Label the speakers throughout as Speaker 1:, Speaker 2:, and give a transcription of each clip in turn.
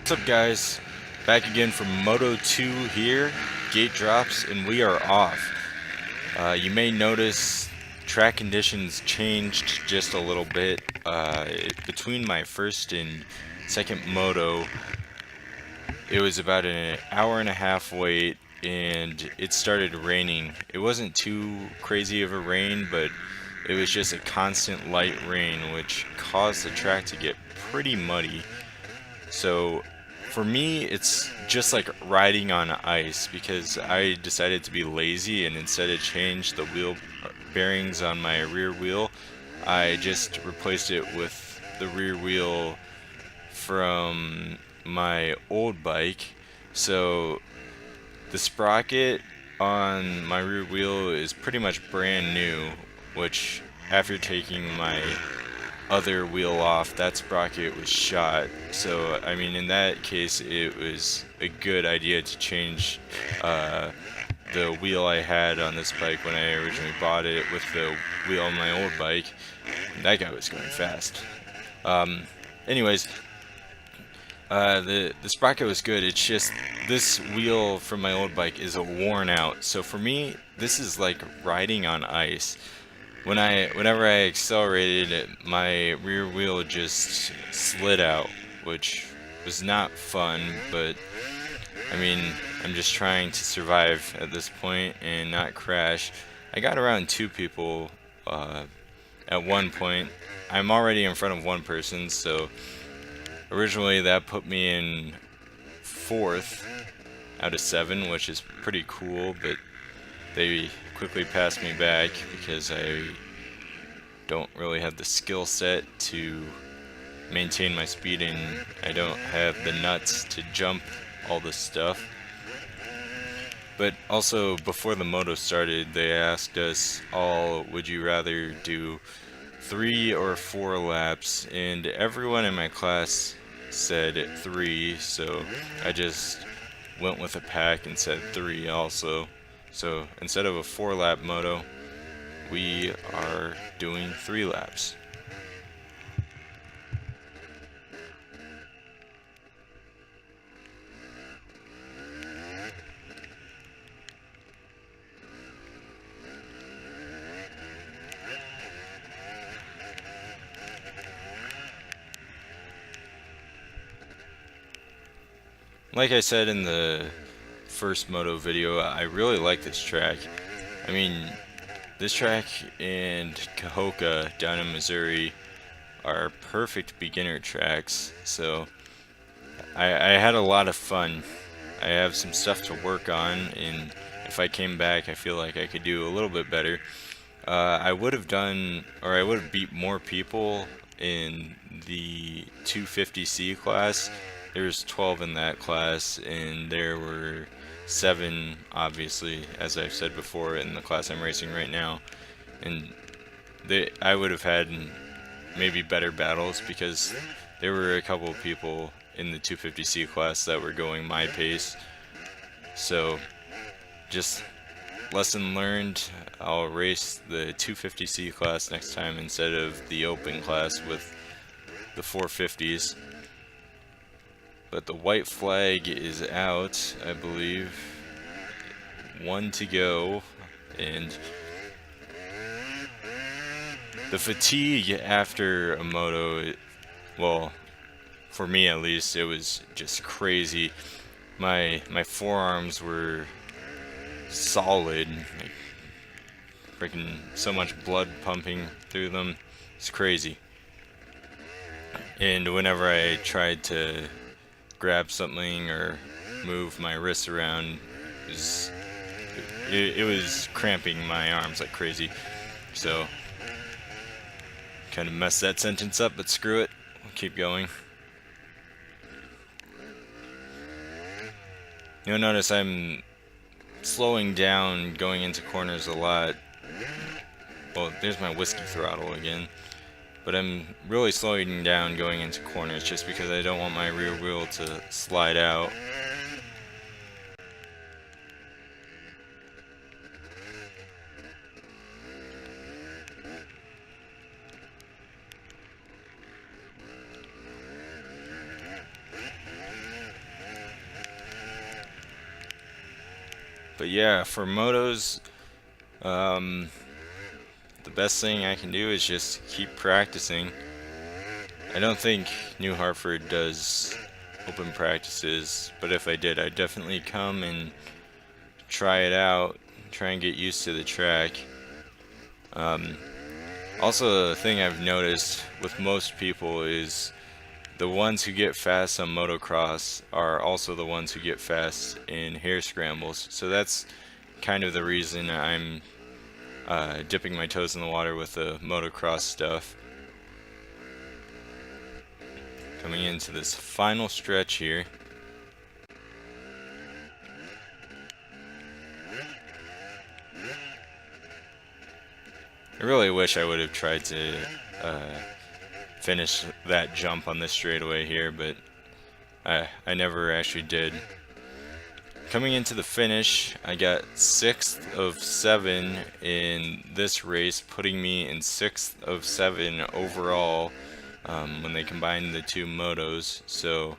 Speaker 1: What's up, guys? Back again from Moto 2 here. Gate drops, and we are off. You may notice track conditions changed just a little bit. Between my first and second moto, it was about an hour and a half wait, and it started raining. It wasn't too crazy of a rain, but it was just a constant light rain, which caused the track to get pretty muddy. So for me, it's just like riding on ice because I decided to be lazy and instead of change the wheel bearings on my rear wheel, I just replaced it with the rear wheel from my old bike. So the sprocket on my rear wheel is pretty much brand new, which after taking my other wheel off, that sprocket was shot. So, I mean, in that case, it was a good idea to change the wheel I had on this bike when I originally bought it with the wheel on my old bike. That guy was going fast. Anyways, the sprocket was good. It's just this wheel from my old bike is worn out. So for me, this is like riding on ice. Whenever I accelerated, my rear wheel just slid out, which was not fun, but I mean, I'm just trying to survive at this point and not crash. I got around two people at one point. I'm already in front of one person, so originally that put me in fourth out of seven, which is pretty cool, but they quickly passed me back because I don't really have the skill set to maintain my speed and I don't have the nuts to jump all this stuff. But also, before the moto started, they asked us all, would you rather do 3 or 4 laps? And everyone in my class said 3, so I just went with a pack and said 3 also. So instead of a 4-lap moto, we are doing 3 laps. Like I said in the first moto video, I really like this track. I mean, this track and Cahokia down in Missouri are perfect beginner tracks, so I had a lot of fun. I have some stuff to work on, and if I came back, I feel like I could do a little bit better. I would have done, or I would have beat more people in the 250C class. There's 12 in that class, and there were 7, obviously, as I've said before, in the class I'm racing right now. And I would have had maybe better battles because there were a couple of people in the 250C class that were going my pace. So, just lesson learned, I'll race the 250C class next time instead of the open class with the 450s. But the white flag is out, I believe. 1 to go, and the fatigue after a moto, well, for me at least, it was just crazy. My forearms were solid, like freaking so much blood pumping through them. It's crazy. And whenever I tried to grab something or move my wrists around, it was cramping my arms like crazy. So kind of messed that sentence up, but screw it, we'll keep going. You'll notice I'm slowing down going into corners a lot. Well, there's my whiskey throttle again. But I'm really slowing down going into corners just because I don't want my rear wheel to slide out. But yeah, for motos, um, the best thing I can do is just keep practicing. I don't think New Hartford does open practices, but if I did, I'd definitely come and try it out, try and get used to the track. Um, Also, the thing I've noticed with most people is the ones who get fast on motocross are also the ones who get fast in hare scrambles. So that's kind of the reason I'm dipping my toes in the water with the motocross stuff. Coming into this final stretch here. I really wish I would have tried to finish that jump on this straightaway here, but I never actually did. Coming into the finish, I got 6th of 7 in this race, putting me in 6th of 7 overall when they combined the two motos. So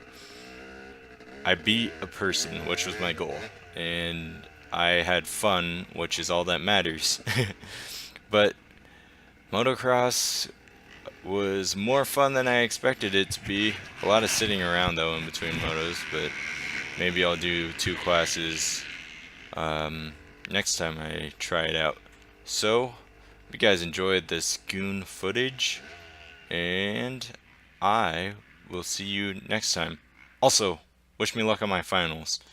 Speaker 1: I beat a person, which was my goal, and I had fun, which is all that matters. But motocross was more fun than I expected it to be. A lot of sitting around though in between motos, but maybe I'll do 2 classes next time I try it out. So, hope you guys enjoyed this goon footage, and I will see you next time. Also, wish me luck on my finals.